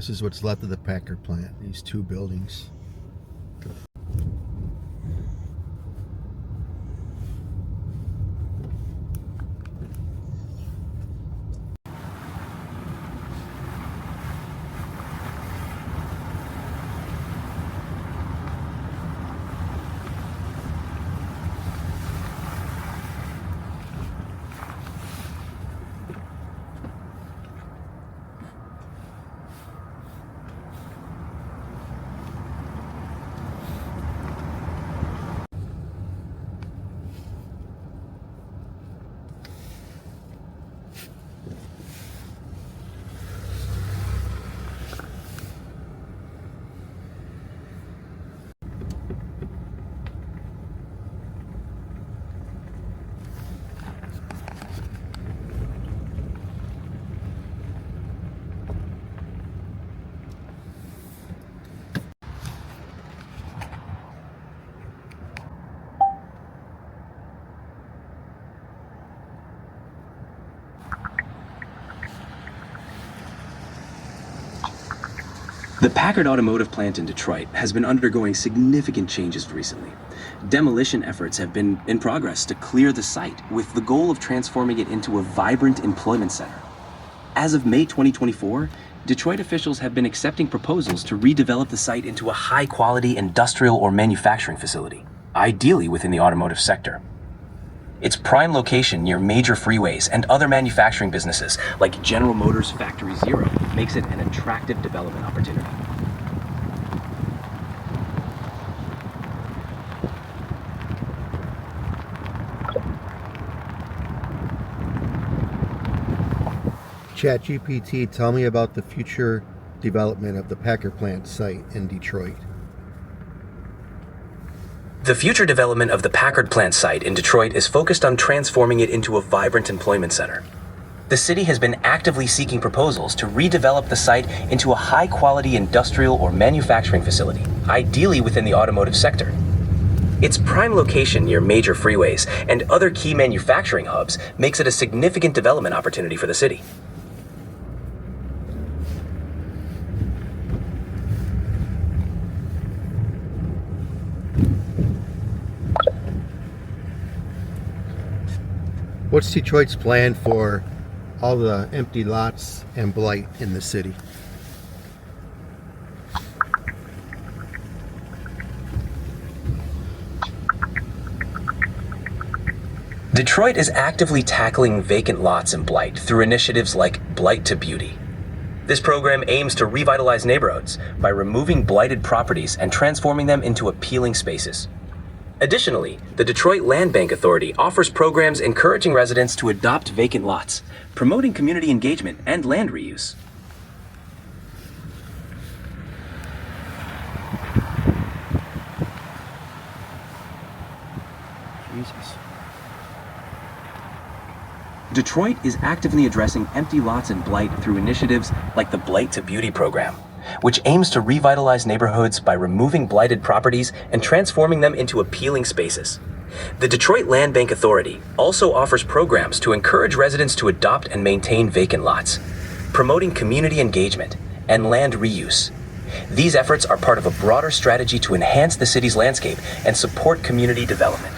This is what's left of the Packard plant, these two buildings. The Packard Automotive Plant in Detroit has been undergoing significant changes recently. Demolition efforts have been in progress to clear the site with the goal of transforming it into a vibrant employment center. As of May 2024, Detroit officials have been accepting proposals to redevelop the site into a high-quality industrial or manufacturing facility, ideally within the automotive sector. Its prime location near major freeways and other manufacturing businesses like General Motors Factory Zero makes it an attractive development opportunity. ChatGPT, tell me about the future development of the Packard Plant site in Detroit. The future development of the Packard Plant site in Detroit is focused on transforming it into a vibrant employment center. The city has been actively seeking proposals to redevelop the site into a high-quality industrial or manufacturing facility, ideally within the automotive sector. Its prime location near major freeways and other key manufacturing hubs makes it a significant development opportunity for the city. What's Detroit's plan for all the empty lots and blight in the city? Detroit is actively tackling vacant lots and blight through initiatives like Blight to Beauty. This program aims to revitalize neighborhoods by removing blighted properties and transforming them into appealing spaces. Additionally, the Detroit Land Bank Authority offers programs encouraging residents to adopt vacant lots, promoting community engagement and land reuse. Jesus. Detroit is actively addressing empty lots and blight through initiatives like the Blight to Beauty program, which aims to revitalize neighborhoods by removing blighted properties and transforming them into appealing spaces. The Detroit Land Bank Authority also offers programs to encourage residents to adopt and maintain vacant lots, promoting community engagement and land reuse. These efforts are part of a broader strategy to enhance the city's landscape and support community development.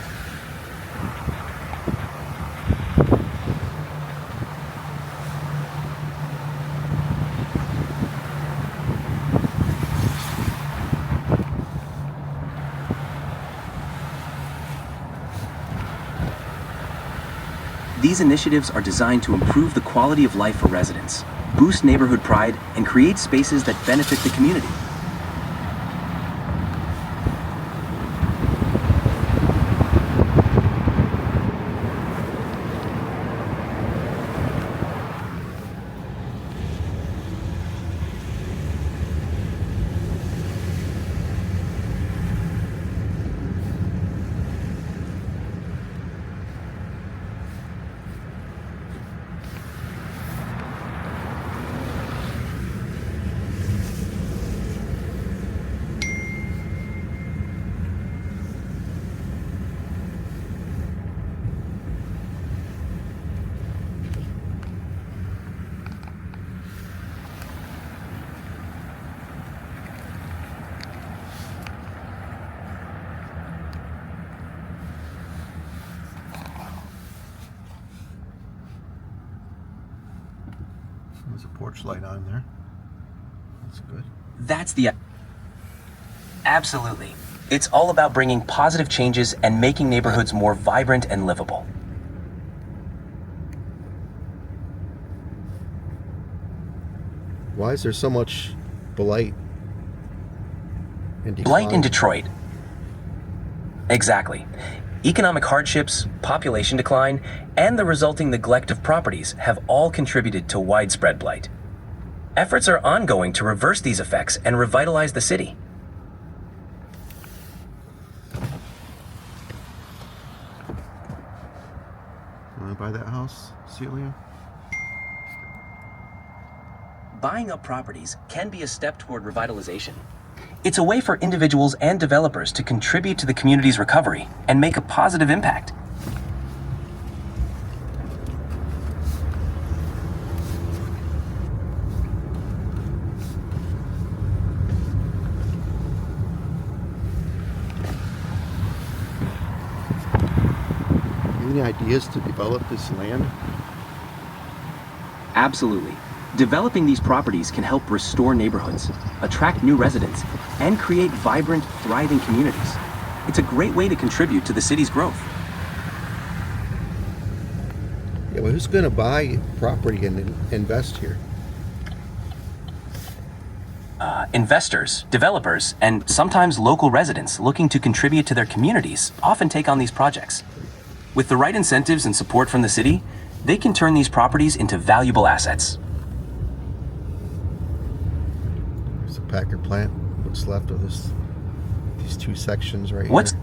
These initiatives are designed to improve the quality of life for residents, boost neighborhood pride, and create spaces that benefit the community. There's a porch light on there. That's good. That's the... Absolutely. It's all about bringing positive changes and making neighborhoods more vibrant and livable. Why is there so much blight in Blight in Detroit. Exactly. Economic hardships, population decline, and the resulting neglect of properties have all contributed to widespread blight. Efforts are ongoing to reverse these effects and revitalize the city. Want to buy that house, Celia? Buying up properties can be a step toward revitalization. It's a way for individuals and developers to contribute to the community's recovery and make a positive impact. Any ideas to develop this land? Absolutely. Developing these properties can help restore neighborhoods, attract new residents, and create vibrant, thriving communities. It's a great way to contribute to the city's growth. Yeah, well, who's going to buy property and invest here? Investors, developers, and sometimes local residents looking to contribute to their communities often take on these projects. With the right incentives and support from the city, they can turn these properties into valuable assets. There's a Packard Plant. What's left of these two sections right What's... here?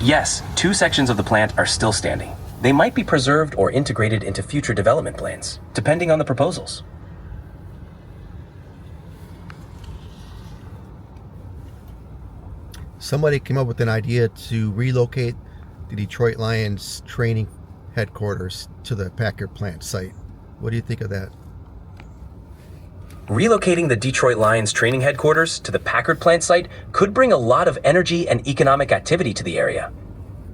Yes, 2 sections of the plant are still standing. They might be preserved or integrated into future development plans, depending on the proposals. Somebody came up with an idea to relocate the Detroit Lions training headquarters to the Packard Plant site. What do you think of that? Relocating the Detroit Lions training headquarters to the Packard Plant site could bring a lot of energy and economic activity to the area.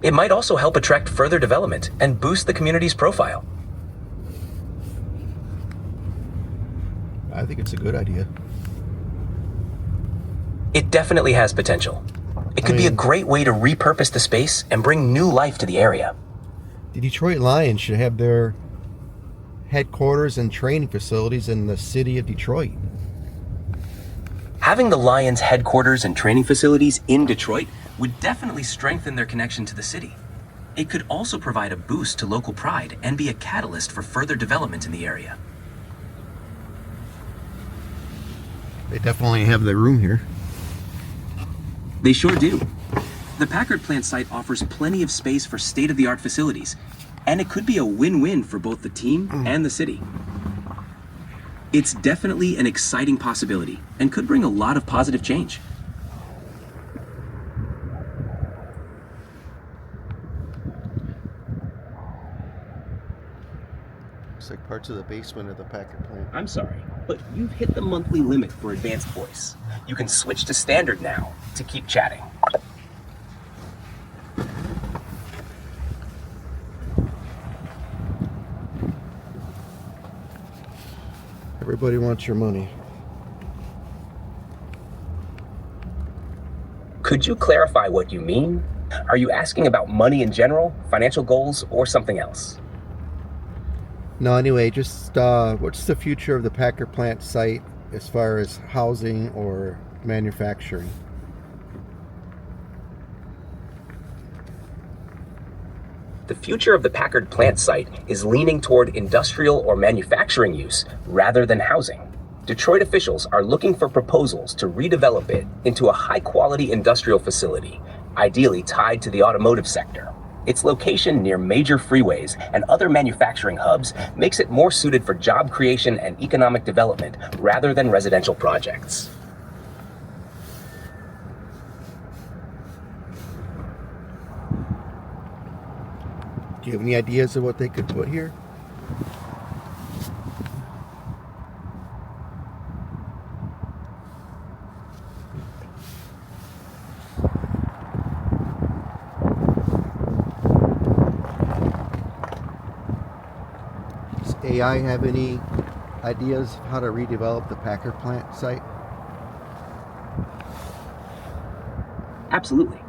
It might also help attract further development and boost the community's profile. I think it's a good idea. It definitely has potential. It could be a great way to repurpose the space and bring new life to the area. The Detroit Lions should have their headquarters and training facilities in the city of Detroit. Having the Lions headquarters and training facilities in Detroit would definitely strengthen their connection to the city. It could also provide a boost to local pride and be a catalyst for further development in the area. They definitely have the room here. They sure do. The Packard Plant site offers plenty of space for state-of-the-art facilities, and it could be a win-win for both the team and the city. It's definitely an exciting possibility and could bring a lot of positive change. Looks like parts of the basement of the Packard Plant. I'm sorry, but you've hit the monthly limit for advanced voice. You can switch to standard now to keep chatting. Everybody wants your money. Could you clarify what you mean? Are you asking about money in general, financial goals, or something else? No, anyway, just what's the future of the Packard Plant site as far as housing or manufacturing? The future of the Packard Plant site is leaning toward industrial or manufacturing use rather than housing. Detroit officials are looking for proposals to redevelop it into a high-quality industrial facility, ideally tied to the automotive sector. Its location near major freeways and other manufacturing hubs makes it more suited for job creation and economic development rather than residential projects. Do you have any ideas of what they could put here? AI have any ideas of how to redevelop the Packard Plant site? Absolutely.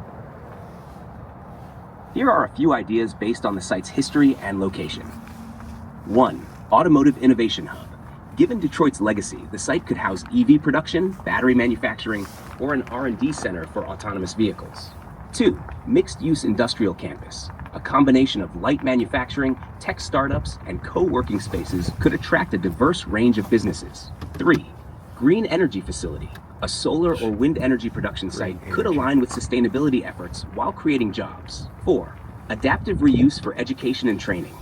Here are a few ideas based on the site's history and location. 1. Automotive Innovation Hub. Given Detroit's legacy, the site could house EV production, battery manufacturing, or an R&D center for autonomous vehicles. 2. Mixed-use industrial campus. A combination of light manufacturing, tech startups, and co-working spaces could attract a diverse range of businesses. 3. Green energy facility. A solar or wind energy production site could align with sustainability efforts while creating jobs. 4. Adaptive reuse for education and training.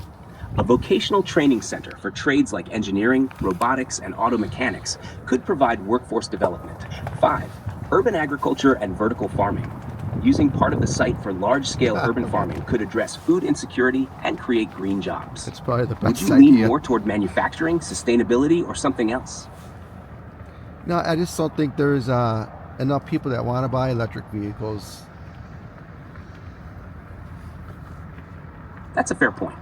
A vocational training center for trades like engineering, robotics, and auto mechanics could provide workforce development. 5. Urban agriculture and vertical farming. Using part of the site for large-scale urban farming could address food insecurity and create green jobs. That's probably the best Would you idea. lean more toward manufacturing, sustainability, or something else? No, I just don't think there's enough people that want to buy electric vehicles. That's a fair point.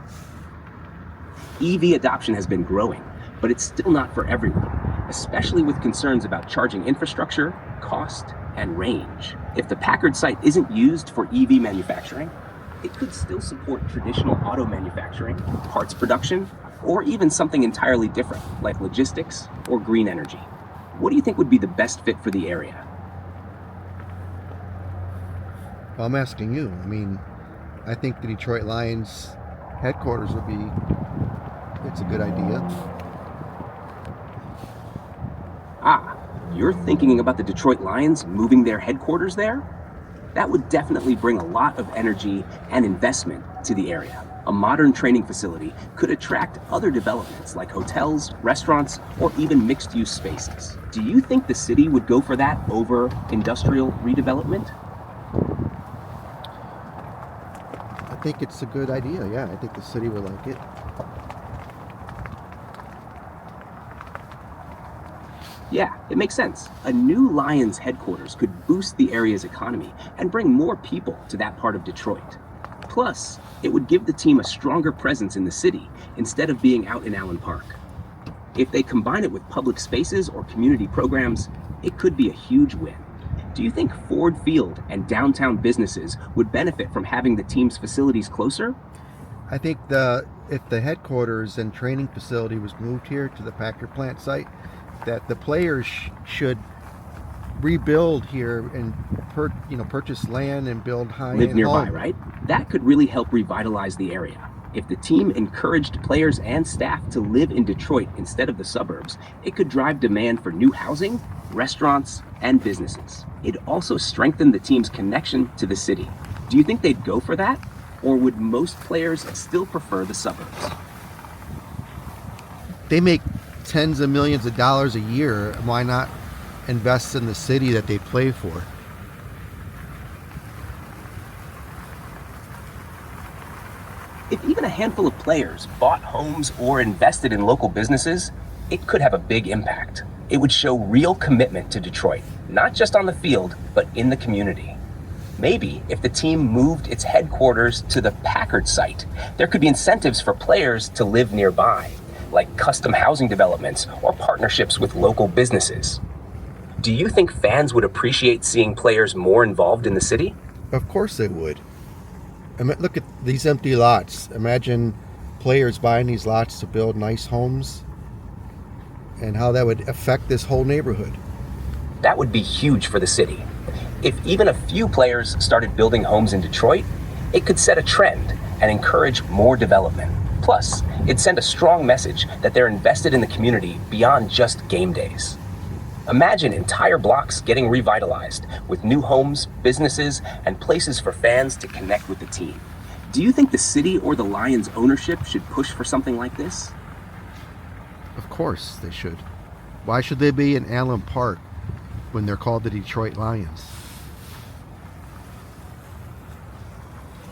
EV adoption has been growing, but it's still not for everyone, especially with concerns about charging infrastructure, cost, and range. If the Packard site isn't used for EV manufacturing, it could still support traditional auto manufacturing, parts production, or even something entirely different, like logistics or green energy. What do you think would be the best fit for the area? Well, I'm asking you. I mean, I think the Detroit Lions headquarters would be, it's a good idea. Ah, you're thinking about the Detroit Lions moving their headquarters there? That would definitely bring a lot of energy and investment to the area. A modern training facility could attract other developments like hotels, restaurants, or even mixed-use spaces. Do you think the city would go for that over industrial redevelopment? I think it's a good idea, yeah. I think the city would like it. Yeah, it makes sense. A new Lions headquarters could boost the area's economy and bring more people to that part of Detroit. Plus, it would give the team a stronger presence in the city instead of being out in Allen Park. If they combine it with public spaces or community programs, it could be a huge win. Do you think Ford Field and downtown businesses would benefit from having the team's facilities closer? I think if the headquarters and training facility was moved here to the Packard Plant site, that the players should rebuild here and purchase land and build high-end Live nearby, homes. right? That could really help revitalize the area. If the team encouraged players and staff to live in Detroit instead of the suburbs, it could drive demand for new housing, restaurants, and businesses. It'd also strengthen the team's connection to the city. Do you think they'd go for that? Or would most players still prefer the suburbs? They make tens of millions of dollars a year. Why not invest in the city that they play for? If even a handful of players bought homes or invested in local businesses, it could have a big impact. It would show real commitment to Detroit, not just on the field, but in the community. Maybe if the team moved its headquarters to the Packard site, there could be incentives for players to live nearby, like custom housing developments or partnerships with local businesses. Do you think fans would appreciate seeing players more involved in the city? Of course they would. I mean, look at these empty lots. Imagine players buying these lots to build nice homes and how that would affect this whole neighborhood. That would be huge for the city. If even a few players started building homes in Detroit, it could set a trend and encourage more development. Plus, it'd send a strong message that they're invested in the community beyond just game days. Imagine entire blocks getting revitalized with new homes, businesses, and places for fans to connect with the team. Do you think the city or the Lions ownership should push for something like this? Of course they should. Why should they be in Allen Park when they're called the Detroit Lions?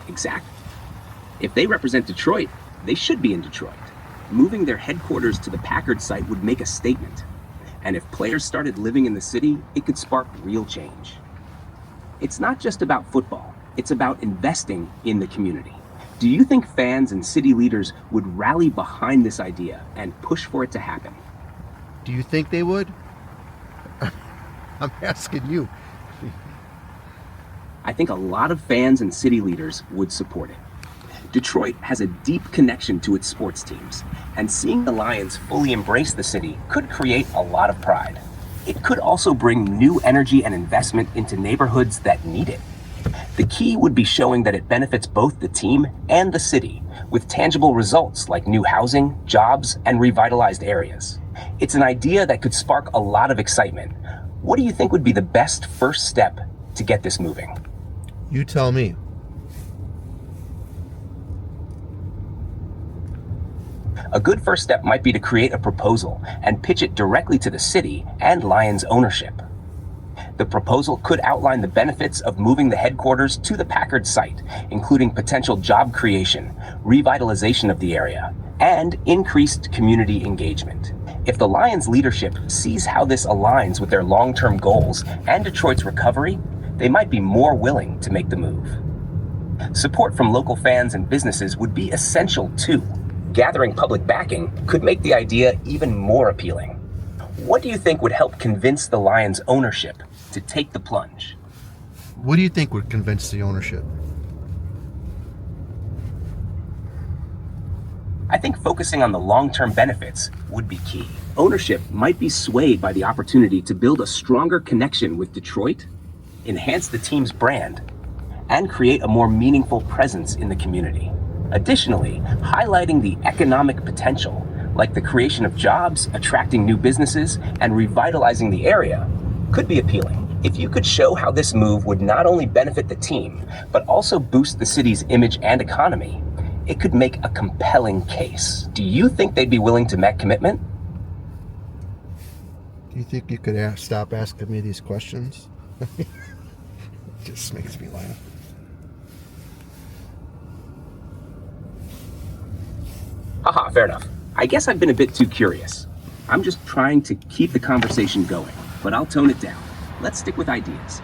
Exactly. If they represent Detroit, they should be in Detroit. Moving their headquarters to the Packard site would make a statement. And if players started living in the city, it could spark real change. It's not just about football. It's about investing in the community. Do you think fans and city leaders would rally behind this idea and push for it to happen? Do you think they would? I'm asking you. I think a lot of fans and city leaders would support it. Detroit has a deep connection to its sports teams, and seeing the Lions fully embrace the city could create a lot of pride. It could also bring new energy and investment into neighborhoods that need it. The key would be showing that it benefits both the team and the city, with tangible results like new housing, jobs, and revitalized areas. It's an idea that could spark a lot of excitement. What do you think would be the best first step to get this moving? You tell me. A good first step might be to create a proposal and pitch it directly to the city and Lions ownership. The proposal could outline the benefits of moving the headquarters to the Packard site, including potential job creation, revitalization of the area, and increased community engagement. If the Lions leadership sees how this aligns with their long-term goals and Detroit's recovery, they might be more willing to make the move. Support from local fans and businesses would be essential too. Gathering public backing could make the idea even more appealing. What do you think would help convince the Lions ownership to take the plunge? What do you think would convince the ownership? I think focusing on the long-term benefits would be key. Ownership might be swayed by the opportunity to build a stronger connection with Detroit, enhance the team's brand, and create a more meaningful presence in the community. Additionally, highlighting the economic potential, like the creation of jobs, attracting new businesses, and revitalizing the area, could be appealing. If you could show how this move would not only benefit the team, but also boost the city's image and economy, it could make a compelling case. Do you think they'd be willing to make commitment? Do you think you could stop asking me these questions? It just makes me laugh. Haha, fair enough. I guess I've been a bit too curious. I'm just trying to keep the conversation going, but I'll tone it down. Let's stick with ideas.